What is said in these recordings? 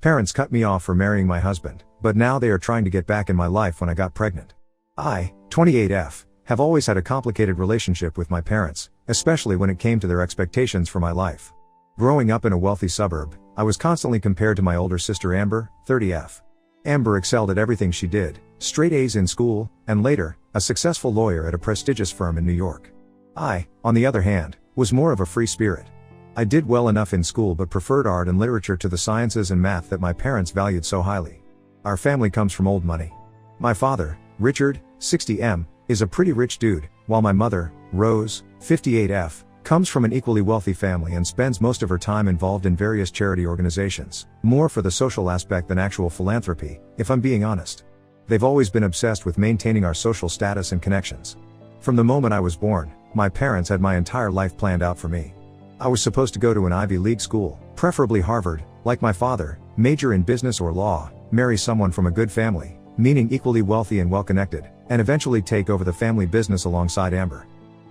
Parents cut me off for marrying my husband, but now they are trying to get back in my life when I got pregnant. I, 28F, have always had a complicated relationship with my parents, especially when it came to their expectations for my life. Growing up in a wealthy suburb, I was constantly compared to my older sister Amber, 30F. Amber excelled at everything she did, straight A's in school, and later, a successful lawyer at a prestigious firm in New York. I, on the other hand, was more of a free spirit. I did well enough in school but preferred art and literature to the sciences and math that my parents valued so highly. Our family comes from old money. My father, Richard, 60M, is a pretty rich dude, while my mother, Rose, 58F, comes from an equally wealthy family and spends most of her time involved in various charity organizations, more for the social aspect than actual philanthropy, if I'm being honest. They've always been obsessed with maintaining our social status and connections. From the moment I was born, my parents had my entire life planned out for me. I was supposed to go to an Ivy League school, preferably Harvard, like my father, major in business or law, marry someone from a good family, meaning equally wealthy and well-connected, and eventually take over the family business alongside Amber.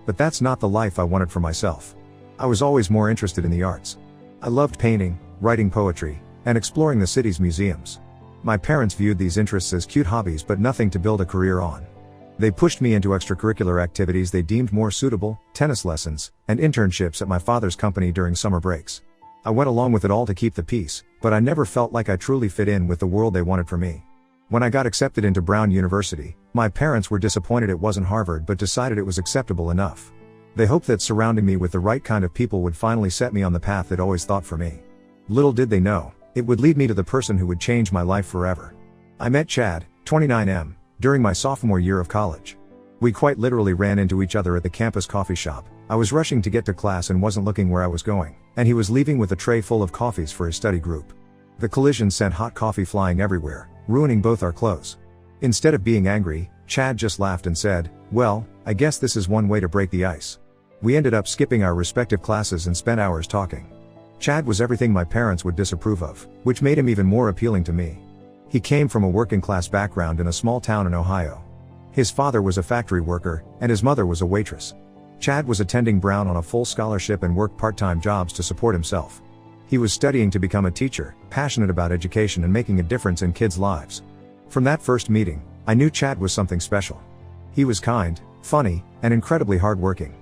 But that's not the life I wanted for myself. I was always more interested in the arts. I loved painting, writing poetry, and exploring the city's museums. My parents viewed these interests as cute hobbies but nothing to build a career on. They pushed me into extracurricular activities they deemed more suitable, tennis lessons, and internships at my father's company during summer breaks. I went along with it all to keep the peace, but I never felt like I truly fit in with the world they wanted for me. When I got accepted into Brown University, my parents were disappointed it wasn't Harvard but decided it was acceptable enough. They hoped that surrounding me with the right kind of people would finally set me on the path they'd always thought for me. Little did they know, it would lead me to the person who would change my life forever. I met Chad, 29M, during my sophomore year of college. We quite literally ran into each other at the campus coffee shop. I was rushing to get to class and wasn't looking where I was going, and he was leaving with a tray full of coffees for his study group. The collision sent hot coffee flying everywhere, ruining both our clothes. Instead of being angry, Chad just laughed and said, "Well, I guess this is one way to break the ice." We ended up skipping our respective classes and spent hours talking. Chad was everything my parents would disapprove of, which made him even more appealing to me. He came from a working class background in a small town in Ohio. His father was a factory worker, and his mother was a waitress. Chad was attending Brown on a full scholarship and worked part-time jobs to support himself. He was studying to become a teacher, passionate about education and making a difference in kids' lives. From that first meeting, I knew Chad was something special. He was kind, funny, and incredibly hardworking.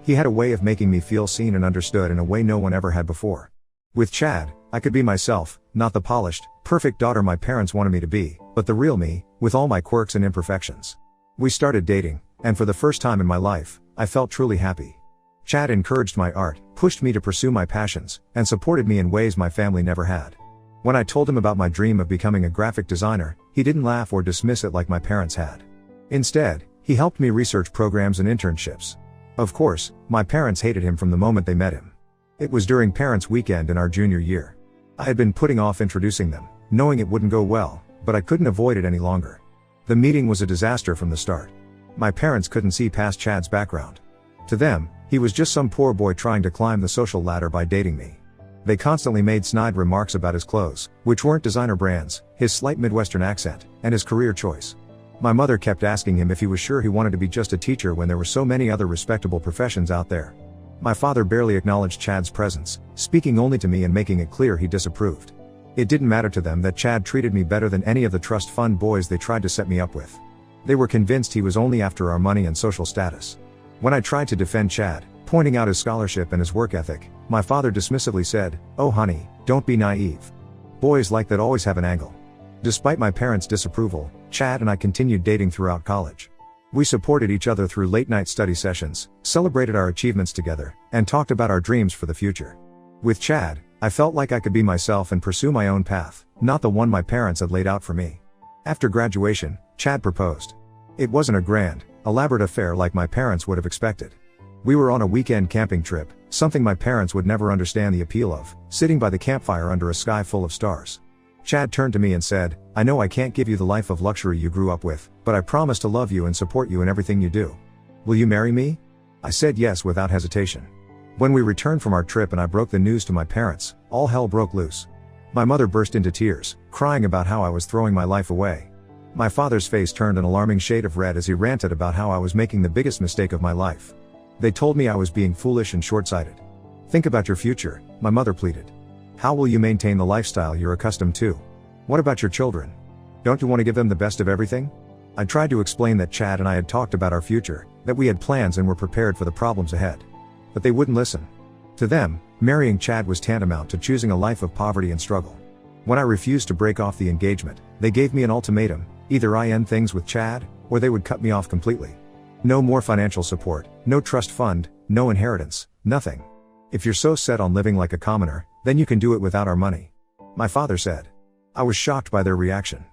He had a way of making me feel seen and understood in a way no one ever had before. With Chad, I could be myself, not the polished, perfect daughter my parents wanted me to be, but the real me, with all my quirks and imperfections. We started dating, and for the first time in my life, I felt truly happy. Chad encouraged my art, pushed me to pursue my passions, and supported me in ways my family never had. When I told him about my dream of becoming a graphic designer, he didn't laugh or dismiss it like my parents had. Instead, he helped me research programs and internships. Of course, my parents hated him from the moment they met him. It was during Parents' Weekend in our junior year. I had been putting off introducing them, knowing it wouldn't go well, but I couldn't avoid it any longer. The meeting was a disaster from the start. My parents couldn't see past Chad's background. To them, he was just some poor boy trying to climb the social ladder by dating me. They constantly made snide remarks about his clothes, which weren't designer brands, his slight Midwestern accent, and his career choice. My mother kept asking him if he was sure he wanted to be just a teacher when there were so many other respectable professions out there. My father barely acknowledged Chad's presence, speaking only to me and making it clear he disapproved. It didn't matter to them that Chad treated me better than any of the trust fund boys they tried to set me up with. They were convinced he was only after our money and social status. When I tried to defend Chad, pointing out his scholarship and his work ethic, my father dismissively said, "Oh honey, don't be naive. Boys like that always have an angle." Despite my parents' disapproval, Chad and I continued dating throughout college. We supported each other through late-night study sessions, celebrated our achievements together, and talked about our dreams for the future. With Chad, I felt like I could be myself and pursue my own path, not the one my parents had laid out for me. After graduation, Chad proposed. It wasn't a grand, elaborate affair like my parents would have expected. We were on a weekend camping trip, something my parents would never understand the appeal of, sitting by the campfire under a sky full of stars. Chad turned to me and said, "I know I can't give you the life of luxury you grew up with, but I promise to love you and support you in everything you do. Will you marry me?" I said yes without hesitation. When we returned from our trip and I broke the news to my parents, all hell broke loose. My mother burst into tears, crying about how I was throwing my life away. My father's face turned an alarming shade of red as he ranted about how I was making the biggest mistake of my life. They told me I was being foolish and short-sighted. "Think about your future," my mother pleaded. How will you maintain the lifestyle you're accustomed to? What about your children? Don't you want to give them the best of everything? I tried to explain that Chad and I had talked about our future, that we had plans and were prepared for the problems ahead. But they wouldn't listen. To them, marrying Chad was tantamount to choosing a life of poverty and struggle. When I refused to break off the engagement, they gave me an ultimatum: either I end things with Chad, or they would cut me off completely. No more financial support, no trust fund, no inheritance, nothing. If you're so set on living like a commoner, then you can do it without our money, my father said. I was shocked by their reaction.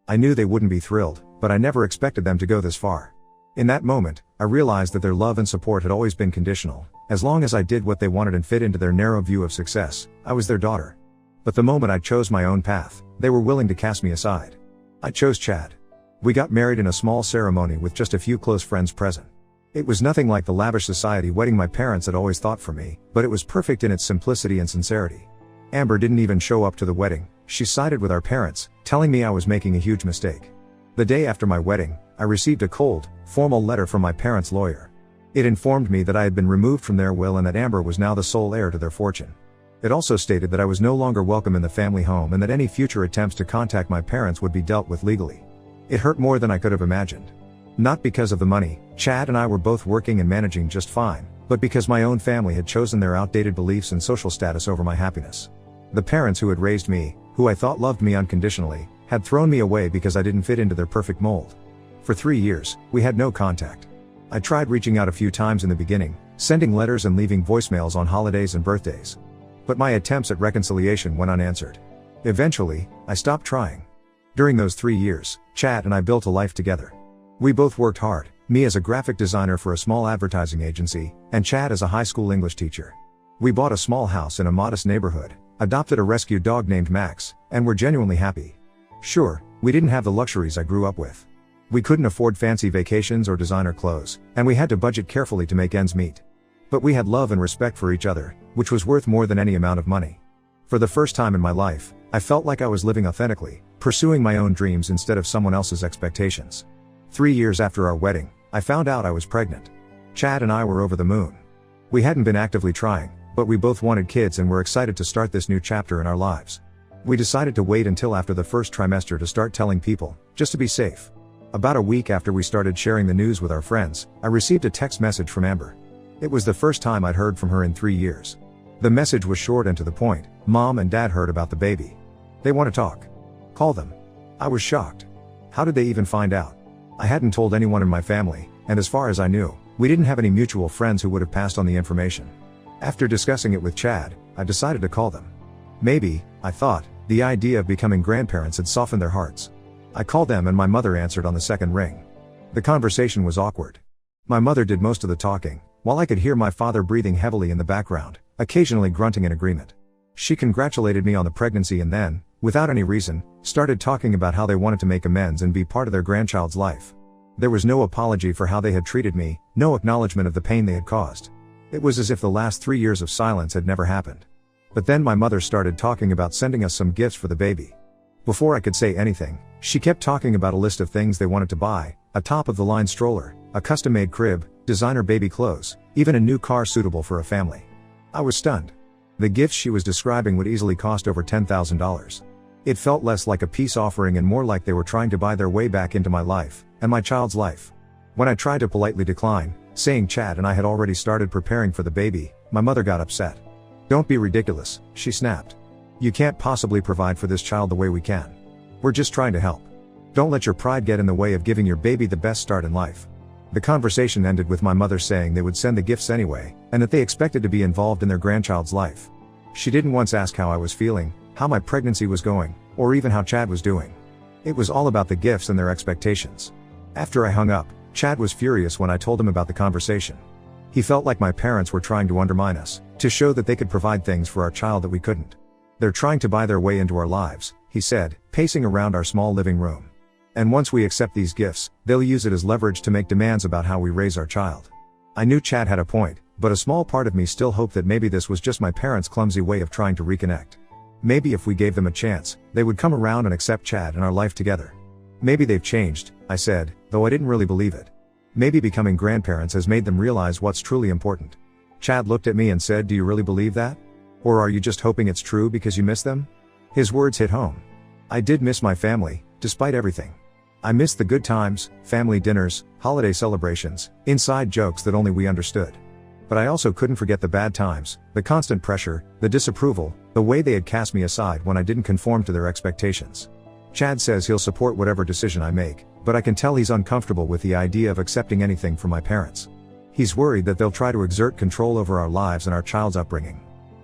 I knew they wouldn't be thrilled, but I never expected them to go this far. In that moment, I realized that their love and support had always been conditional. As long as I did what they wanted and fit into their narrow view of success, I was their daughter. But the moment I chose my own path, they were willing to cast me aside. I chose Chad. We got married in a small ceremony with just a few close friends present. It was nothing like the lavish society wedding my parents had always thought for me, but it was perfect in its simplicity and sincerity. Amber didn't even show up to the wedding. She sided with our parents, telling me I was making a huge mistake. The day after my wedding, I received a cold, formal letter from my parents' lawyer. It informed me that I had been removed from their will and that Amber was now the sole heir to their fortune. It also stated that I was no longer welcome in the family home and that any future attempts to contact my parents would be dealt with legally. It hurt more than I could have imagined. Not because of the money, Chad and I were both working and managing just fine, but because my own family had chosen their outdated beliefs and social status over my happiness. The parents who had raised me, who I thought loved me unconditionally, had thrown me away because I didn't fit into their perfect mold. For 3 years, we had no contact. I tried reaching out a few times in the beginning, sending letters and leaving voicemails on holidays and birthdays. But my attempts at reconciliation went unanswered. Eventually, I stopped trying. During those 3 years, Chad and I built a life together. We both worked hard, me as a graphic designer for a small advertising agency, and Chad as a high school English teacher. We bought a small house in a modest neighborhood, adopted a rescue dog named Max, and were genuinely happy. Sure, we didn't have the luxuries I grew up with. We couldn't afford fancy vacations or designer clothes, and we had to budget carefully to make ends meet. But we had love and respect for each other, which was worth more than any amount of money. For the first time in my life, I felt like I was living authentically, pursuing my own dreams instead of someone else's expectations. 3 years after our wedding, I found out I was pregnant. Chad and I were over the moon. We hadn't been actively trying, but we both wanted kids and were excited to start this new chapter in our lives. We decided to wait until after the first trimester to start telling people, just to be safe. About a week after we started sharing the news with our friends, I received a text message from Amber. It was the first time I'd heard from her in 3 years. The message was short and to the point: Mom and Dad heard about the baby. They want to talk. Call them. I was shocked. How did they even find out? I hadn't told anyone in my family, and as far as I knew, we didn't have any mutual friends who would have passed on the information. After discussing it with Chad, I decided to call them. Maybe, I thought, the idea of becoming grandparents had softened their hearts. I called them and my mother answered on the second ring. The conversation was awkward. My mother did most of the talking, while I could hear my father breathing heavily in the background, occasionally grunting in agreement. She congratulated me on the pregnancy and then, without any reason, started talking about how they wanted to make amends and be part of their grandchild's life. There was no apology for how they had treated me, no acknowledgement of the pain they had caused. It was as if the last 3 years of silence had never happened. But then my mother started talking about sending us some gifts for the baby. Before I could say anything, she kept talking about a list of things they wanted to buy: a top-of-the-line stroller, a custom-made crib, designer baby clothes, even a new car suitable for a family. I was stunned. The gifts she was describing would easily cost over $10,000. It felt less like a peace offering and more like they were trying to buy their way back into my life, and my child's life. When I tried to politely decline, saying Chad and I had already started preparing for the baby, my mother got upset. "Don't be ridiculous," she snapped. "You can't possibly provide for this child the way we can. We're just trying to help. Don't let your pride get in the way of giving your baby the best start in life." The conversation ended with my mother saying they would send the gifts anyway, and that they expected to be involved in their grandchild's life. She didn't once ask how I was feeling, how my pregnancy was going, or even how Chad was doing. It was all about the gifts and their expectations. After I hung up, Chad was furious when I told him about the conversation. He felt like my parents were trying to undermine us, to show that they could provide things for our child that we couldn't. "They're trying to buy their way into our lives," he said, pacing around our small living room. "And once we accept these gifts, they'll use it as leverage to make demands about how we raise our child." I knew Chad had a point, but a small part of me still hoped that maybe this was just my parents' clumsy way of trying to reconnect. Maybe if we gave them a chance, they would come around and accept Chad and our life together. "Maybe they've changed," I said, though I didn't really believe it. "Maybe becoming grandparents has made them realize what's truly important." Chad looked at me and said, "Do you really believe that?" Or are you just hoping it's true because you miss them? His words hit home. I did miss my family, despite everything. I missed the good times, family dinners, holiday celebrations, inside jokes that only we understood. But I also couldn't forget the bad times, the constant pressure, the disapproval, the way they had cast me aside when I didn't conform to their expectations. Chad says he'll support whatever decision I make, but I can tell he's uncomfortable with the idea of accepting anything from my parents. He's worried that they'll try to exert control over our lives and our child's upbringing.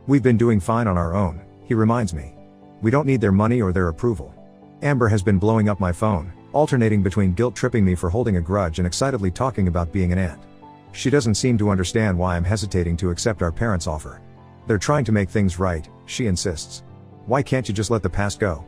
We've been doing fine on our own, he reminds me. We don't need their money or their approval. Amber has been blowing up my phone, alternating between guilt-tripping me for holding a grudge and excitedly talking about being an aunt. She doesn't seem to understand why I'm hesitating to accept our parents' offer. They're trying to make things right, she insists. Why can't you just let the past go?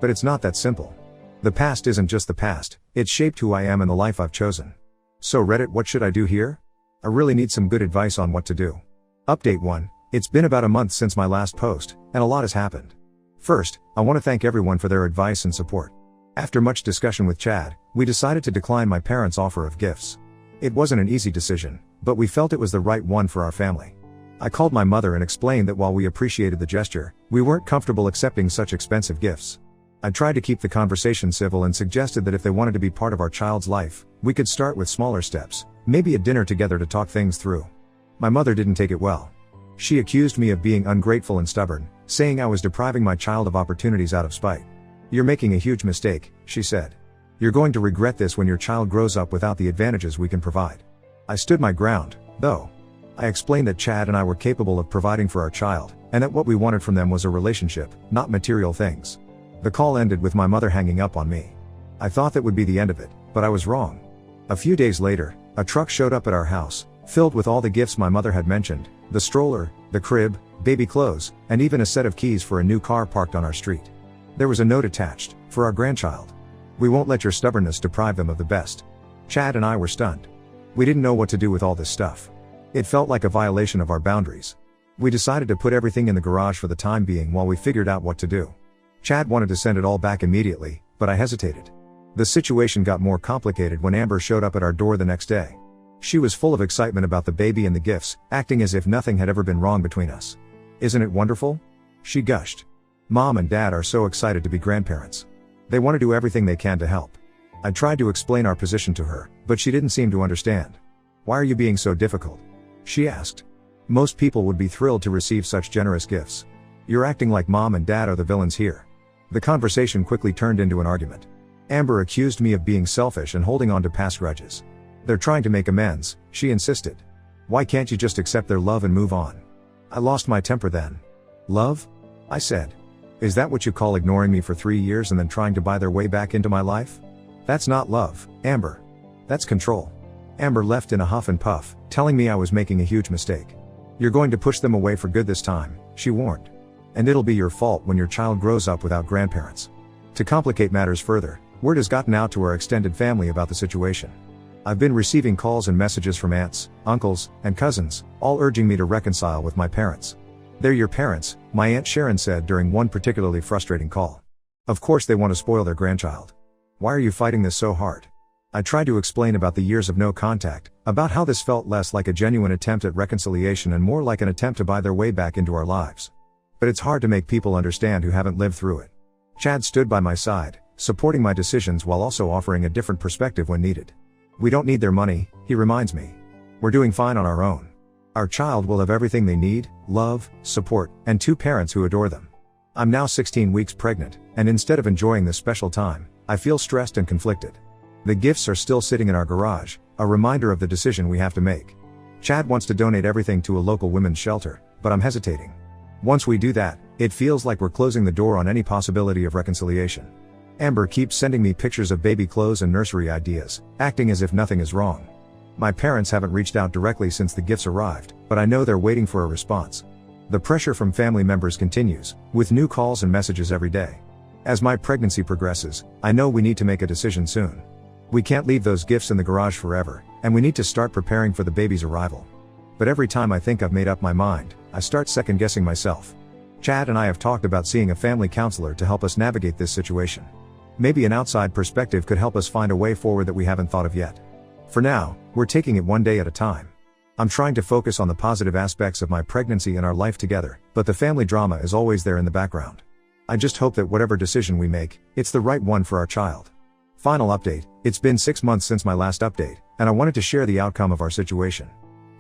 But it's not that simple. The past isn't just the past, it's shaped who I am and the life I've chosen. So Reddit, what should I do here? I really need some good advice on what to do. Update 1. It's been about a month since my last post, and a lot has happened. First, I want to thank everyone for their advice and support. After much discussion with Chad, we decided to decline my parents' offer of gifts. It wasn't an easy decision, but we felt it was the right one for our family. I called my mother and explained that while we appreciated the gesture, we weren't comfortable accepting such expensive gifts. I tried to keep the conversation civil and suggested that if they wanted to be part of our child's life, we could start with smaller steps, maybe a dinner together to talk things through. My mother didn't take it well. She accused me of being ungrateful and stubborn, saying I was depriving my child of opportunities out of spite. You're making a huge mistake, she said. You're going to regret this when your child grows up without the advantages we can provide. I stood my ground, though. I explained that Chad and I were capable of providing for our child, and that what we wanted from them was a relationship, not material things. The call ended with my mother hanging up on me. I thought that would be the end of it, but I was wrong. A few days later, a truck showed up at our house, filled with all the gifts my mother had mentioned, the stroller, the crib, baby clothes, and even a set of keys for a new car parked on our street. There was a note attached, for our grandchild. We won't let your stubbornness deprive them of the best. Chad and I were stunned. We didn't know what to do with all this stuff. It felt like a violation of our boundaries. We decided to put everything in the garage for the time being while we figured out what to do. Chad wanted to send it all back immediately, but I hesitated. The situation got more complicated when Amber showed up at our door the next day. She was full of excitement about the baby and the gifts, acting as if nothing had ever been wrong between us. Isn't it wonderful? She gushed. Mom and Dad are so excited to be grandparents. They want to do everything they can to help. I tried to explain our position to her, but she didn't seem to understand. Why are you being so difficult? She asked. Most people would be thrilled to receive such generous gifts. You're acting like Mom and Dad are the villains here. The conversation quickly turned into an argument. Amber accused me of being selfish and holding on to past grudges. They're trying to make amends, she insisted. Why can't you just accept their love and move on? I lost my temper then. Love? I said. Is that what you call ignoring me for 3 years and then trying to buy their way back into my life? That's not love, Amber. That's control. Amber left in a huff and puff, telling me I was making a huge mistake. You're going to push them away for good this time, she warned. And it'll be your fault when your child grows up without grandparents. To complicate matters further, word has gotten out to our extended family about the situation. I've been receiving calls and messages from aunts, uncles, and cousins, all urging me to reconcile with my parents. They're your parents, my Aunt Sharon said during one particularly frustrating call. Of course they want to spoil their grandchild. Why are you fighting this so hard? I tried to explain about the years of no contact, about how this felt less like a genuine attempt at reconciliation and more like an attempt to buy their way back into our lives. But it's hard to make people understand who haven't lived through it. Chad stood by my side, supporting my decisions while also offering a different perspective when needed. We don't need their money, he reminds me. We're doing fine on our own. Our child will have everything they need, love, support, and 2 parents who adore them. I'm now 16 weeks pregnant, and instead of enjoying this special time, I feel stressed and conflicted. The gifts are still sitting in our garage, a reminder of the decision we have to make. Chad wants to donate everything to a local women's shelter, but I'm hesitating. Once we do that, it feels like we're closing the door on any possibility of reconciliation. Amber keeps sending me pictures of baby clothes and nursery ideas, acting as if nothing is wrong. My parents haven't reached out directly since the gifts arrived, but I know they're waiting for a response. The pressure from family members continues, with new calls and messages every day. As my pregnancy progresses, I know we need to make a decision soon. We can't leave those gifts in the garage forever, and we need to start preparing for the baby's arrival. But every time I think I've made up my mind, I start second-guessing myself. Chad and I have talked about seeing a family counselor to help us navigate this situation. Maybe an outside perspective could help us find a way forward that we haven't thought of yet. For now, we're taking it one day at a time. I'm trying to focus on the positive aspects of my pregnancy and our life together, but the family drama is always there in the background. I just hope that whatever decision we make, it's the right one for our child. Final update, it's been 6 months since my last update, and I wanted to share the outcome of our situation.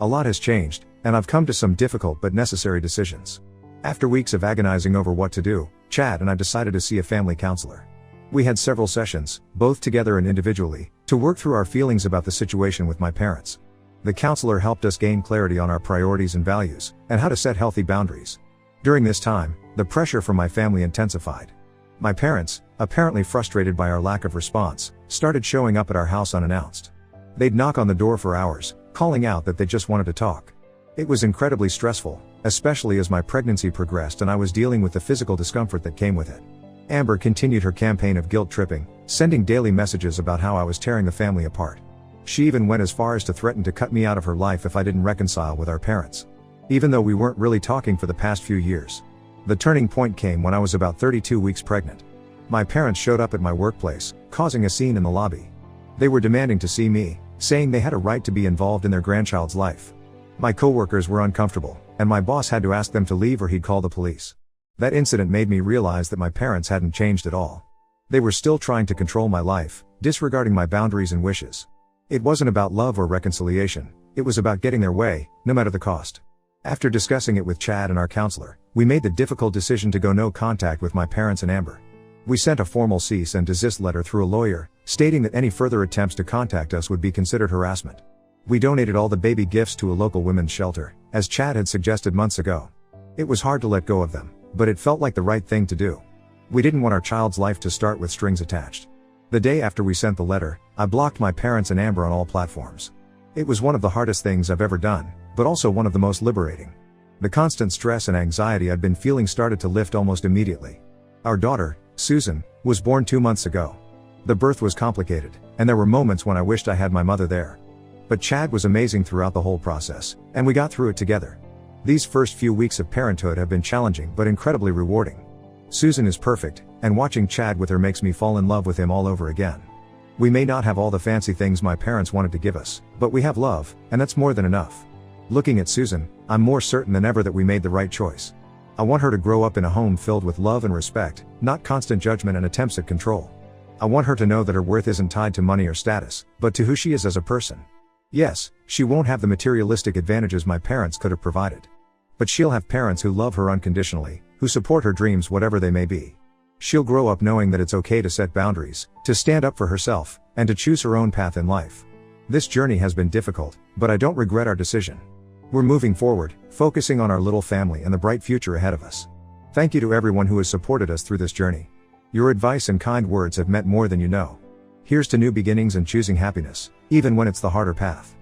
A lot has changed, and I've come to some difficult but necessary decisions. After weeks of agonizing over what to do, Chad and I decided to see a family counselor. We had several sessions, both together and individually, to work through our feelings about the situation with my parents. The counselor helped us gain clarity on our priorities and values, and how to set healthy boundaries. During this time, the pressure from my family intensified. My parents, apparently frustrated by our lack of response, started showing up at our house unannounced. They'd knock on the door for hours, calling out that they just wanted to talk. It was incredibly stressful, especially as my pregnancy progressed and I was dealing with the physical discomfort that came with it. Amber continued her campaign of guilt tripping, sending daily messages about how I was tearing the family apart. She even went as far as to threaten to cut me out of her life if I didn't reconcile with our parents. Even though we weren't really talking for the past few years. The turning point came when I was about 32 weeks pregnant. My parents showed up at my workplace, causing a scene in the lobby. They were demanding to see me, saying they had a right to be involved in their grandchild's life. My coworkers were uncomfortable, and my boss had to ask them to leave or he'd call the police. That incident made me realize that my parents hadn't changed at all. They were still trying to control my life, disregarding my boundaries and wishes. It wasn't about love or reconciliation, it was about getting their way, no matter the cost. After discussing it with Chad and our counselor, we made the difficult decision to go no contact with my parents and Amber. We sent a formal cease and desist letter through a lawyer, stating that any further attempts to contact us would be considered harassment. We donated all the baby gifts to a local women's shelter, as Chad had suggested months ago. It was hard to let go of them, but it felt like the right thing to do. We didn't want our child's life to start with strings attached. The day after we sent the letter, I blocked my parents and Amber on all platforms. It was one of the hardest things I've ever done, but also one of the most liberating. The constant stress and anxiety I'd been feeling started to lift almost immediately. Our daughter, Susan, was born 2 months ago. The birth was complicated, and there were moments when I wished I had my mother there. But Chad was amazing throughout the whole process, and we got through it together. These first few weeks of parenthood have been challenging but incredibly rewarding. Susan is perfect, and watching Chad with her makes me fall in love with him all over again. We may not have all the fancy things my parents wanted to give us, but we have love, and that's more than enough. Looking at Susan, I'm more certain than ever that we made the right choice. I want her to grow up in a home filled with love and respect, not constant judgment and attempts at control. I want her to know that her worth isn't tied to money or status, but to who she is as a person. Yes, she won't have the materialistic advantages my parents could have provided. But she'll have parents who love her unconditionally, who support her dreams whatever they may be. She'll grow up knowing that it's okay to set boundaries, to stand up for herself, and to choose her own path in life. This journey has been difficult, but I don't regret our decision. We're moving forward, focusing on our little family and the bright future ahead of us. Thank you to everyone who has supported us through this journey. Your advice and kind words have meant more than you know. Here's to new beginnings and choosing happiness, even when it's the harder path.